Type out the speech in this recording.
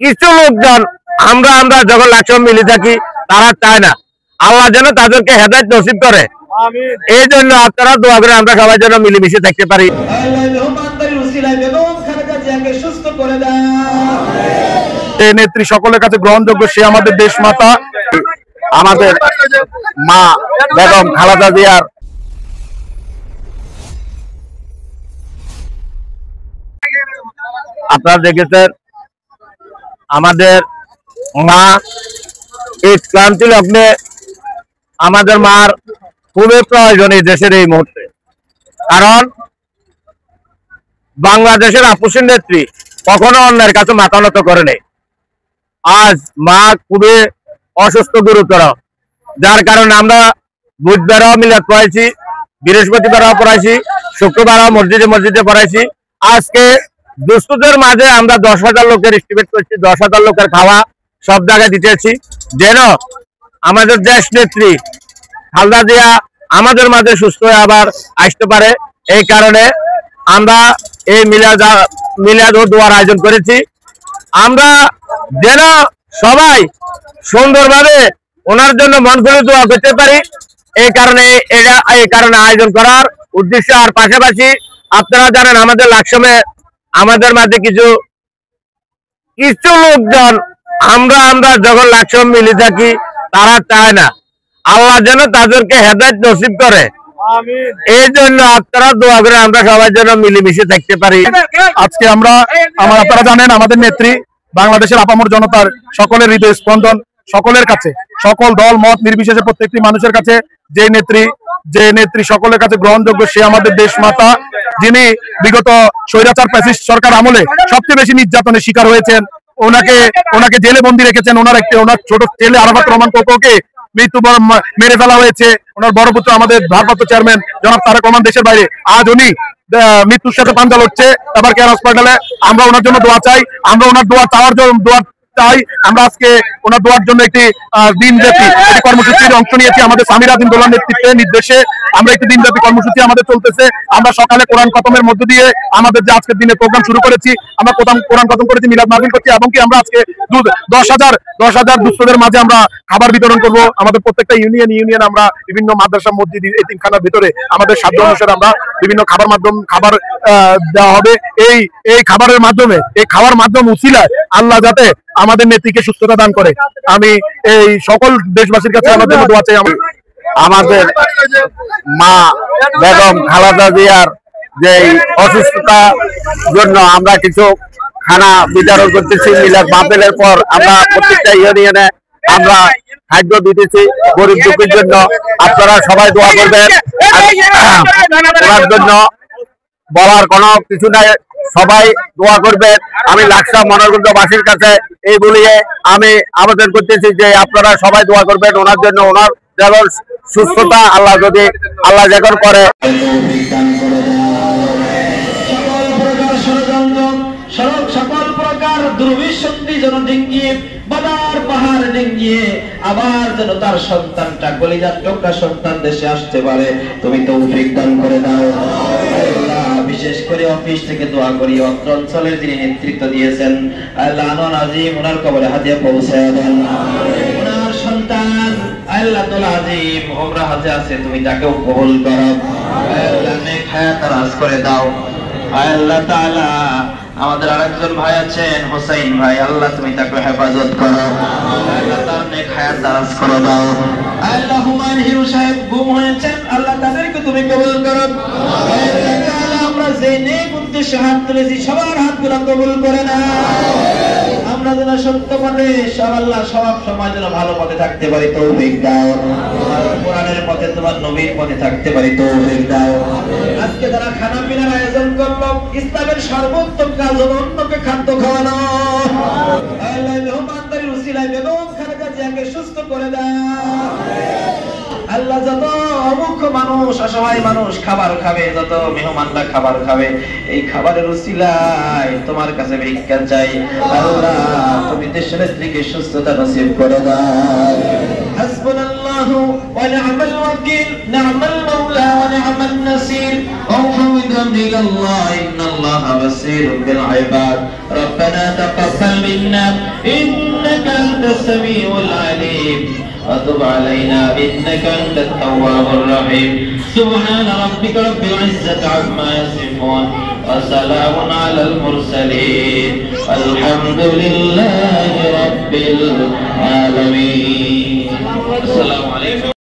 কিছু লোকজন আমরা আমরা যখন লাক্ষ্য মিলে থাকি তারা চায় না আল্লাহ যেন তাদেরকে হেদায়েত নসিব করে। এই জন্য আপনারা দোয়া করে আমরা সবাই যেন মিলেমিশে থাকতে পারি। নেত্রী সকলের কাছে গ্রহণযোগ্য, সে আমাদের দেশ মাতা, আমাদের মা বেগম খালেদা জিয়ার আপনারা দেখেছেন আমাদের মা এই ক্রান্তি লগ্নে আমাদের মার খুবই প্রয়োজন এই দেশের এই মুহূর্তে, কারণ বাংলাদেশের আপসীন নেত্রী কখনো অন্যের কাছে মাথা নত করে নেই। আজ মা খুবই অসুস্থ গুরুতর, যার কারণে আমরা বুধবারও মিলাদ পড়াইছি, বৃহস্পতিবারও পড়াইছি, শুক্রবারও মসজিদে মসজিদে পড়াইছি। আজকে দুস্থদের মাঝে আমরা 10,000 লোকের এস্টিমেট করছি, 10,000 লোকের খাওয়া সব জায়গায় দিতেছি, যেন আমাদের দেশ নেত্রী খালেদা জিয়া আমাদের মাঝে সুস্থ হয়ে আবার আসতে পারে। এই কারণে আমরা এই মিলাদ ও দোয়ার আয়োজন করেছি। আমরা যেন সবাই সুন্দরভাবে ওনার জন্য মন খুলে দোয়া করতে পারি, এই কারণে আয়োজন করার উদ্দেশ্য। আর পাশাপাশি আপনারা জানেন আমাদের লাকসমে আমাদের মাঝে কিছু লোকজন আমরা যখন লাকসম মিলে থাকি তারা চায় না আল্লাহ যেন তাদেরকে হেদায়েত নসিব করে। এই জন্য আপনারা দোয়া করে আমরা সবাই যেন মিলেমিশে থাকতে পারি। আজকে আপনারা জানেন আমাদের নেত্রী বাংলাদেশের আপামর জনতার সকলের হৃদয় স্পন্দন, সকলের কাছে, সকল দল মত নির্বিশেষে প্রত্যেকটি মানুষের কাছে যে নেত্রী সকলের কাছে গ্রহণযোগ্য, সে আমাদের দেশ মাতা, যিনি বিগত স্বৈরাচার ফ্যাসিস্ট সরকার আমলে সবচেয়ে বেশি নির্যাতনের শিকার হয়েছেন। ওনাকে জেলে বন্দী রেখেছেন। ওনার ছোট ছেলে আরাফাত রহমান কোকোকে মেরে ফেলা হয়েছে। ওনার বড় পুত্র আমাদের ভারপ্রাপ্ত চেয়ারম্যান জনাব তারেক রহমান দেশের বাইরে, আজ উনি মৃত্যুর সাথে পাঞ্জা লড়ছে আবার কেয়ার হসপিটালে। আমরা ওনার জন্য দোয়া চাই, আমরা ওনার দোয়া চাওয়ার জন্য আমরা আজকে ওনার দোয়ার জন্য একটি দিনব্যাপী কর্মসূচির অংশ নিয়েছি। আমাদের সামির আদিন দোলার নেতৃত্বে নির্দেশে আমরা একটি দিনব্যাপী কর্মসূচি আমাদের চলতেছে। আমরা সকালে কোরআন খতমের মধ্য দিয়ে আমাদের যে আজকের দিনে প্রোগ্রাম শুরু করেছি, আমরা কোরআন খতম করেছি, মিলাদ মাহফিল করছি, এবং কি আমরা আজকে 10,000 দুস্থদের মাঝে আমরা খাবার বিতরণ করব। আমাদের প্রত্যেকটা ইউনিয়ন আমরা বিভিন্ন মাদ্রাসা মসজিদ এতিমখানার ভিতরে আমাদের সাধ্য অনুসারে আমরা বিভিন্ন খাবার দেওয়া হবে। এই খাবারের মাধ্যমে, এই খাওয়ার মাধ্যম উছিলায় আল্লাহ যাতে আমাদের নেত্রীকে সুস্থতা দান করে। আমি এই সকল দেশবাসীর কাছে আমাদের দোয়া চাই। আমাদের মা বেগম খালেদা জিয়ার যে অসুস্থতার জন্য আমরা কিছু খানা বিতরণ করতেছি। মিলাদ মাহফিলের পর আমরা প্রত্যেকটা ইউনিয়নে আমরা খাদ্য দিতেছি গরিব দুঃখীর জন্য। আপনারা সবাই দোয়া করবেন। ওনার জন্য বলার কোনো কিছু নাই, সবাই দোয়া করবেন। আমি লাকসাম মনোরগঞ্জবাসীর কাছে এই বলিয়ে আমি আবেদন করতেছি যে আপনারা সবাই দোয়া করবেন ওনার জন্য। ওনার যেমন সুস্থতা আল্লাহ যখন করে। সকল প্রকার দুর্বিশক্তি যেন ডিঙ্গিয়ে বাদার পাহাড় ডিঙ্গিয়ে আবার যেন তার সন্তানটা কলিজার টুকরা সন্তান দেশে আসতে পারে, তুমি তৌফিক দান করে দাও। বিশেষ করে অফিস থেকে দোয়া করি অত্র অঞ্চলের যিনি নেতৃত্ব দিয়েছেন আল্লাহ আনোয়ার আজিম, ওনার কবরে হাদিয়া পৌঁছায় দেন। ওনার সন্তান আল্লাহ তাআলা আজিম উমরা হজে আছে, তুমি তাকেও কবুল করো। আল্লাহ নেক হায়াত দারাজ করে দাও। আল্লাহ তাআলা আমাদের আরেকজন ভাই আছেন হোসেন ভাই, আল্লাহ তুমি তাকে হেফাজত করো। আল্লাহ তার নেক হায়াত দারাজ করে দাও। আল্লাহ হুমায়ুন হিরো সাহেব গুম হয়েছেন, আল্লাহ তাদেরকে তুমি কবুল করো। আল্লাহ তাআলা আমরা যে নেক উদ্দেশ্যে হাত তুলেছি সবার হাতগুলো কবুল করে নাও। আমরা যেন সত্য পথে আল্লাহ সব সময় যেন ভালো পথে থাকতে পারি, তৌফিক দাও। তোমার কোরআনের পথে, তোমার নবীর পথে থাকতে পারি, তৌফিক দাও। আজকে যারা খানা পিনার আয়োজন করলো, ইসলামের সর্বোত্তম কাজ হলো অন্যকে খাদ্য খাওয়ানো। আল্লাহ মেহমানদারির উসিলায় বেগম খালেদা জিয়াকে সুস্থ করে দাও। আল্লাহ যত অমুখ মানুষ, অসহায় মানুষ খাবার খাবে, যত মেহমানরা খাবার খাবে, এই খাবারের উসিলায় তোমার কাছে ভিক্ষা চাই। আল্লাহ তুমি দেশের নেত্রীকে সুস্থতা নসিব করে দাও। হাসবুনাল্লাহু ওয়া নি'মাল ওয়াকিল, নি'মাল মাওলা ওয়া নি'মান নাসির। আউযু বিল্লাহি ইন্নাল্লাহা বাসীরুম বিল ইবাদ। রব্বানা তাকাব্বাল মিন্না إنك أنت السميع العليم وتب علينا إنك أنت التواب الرحيم سبحان ربك رب العزة عما يصفون وسلام على المرسلين الحمد لله رب العالمين. السلام عليكم.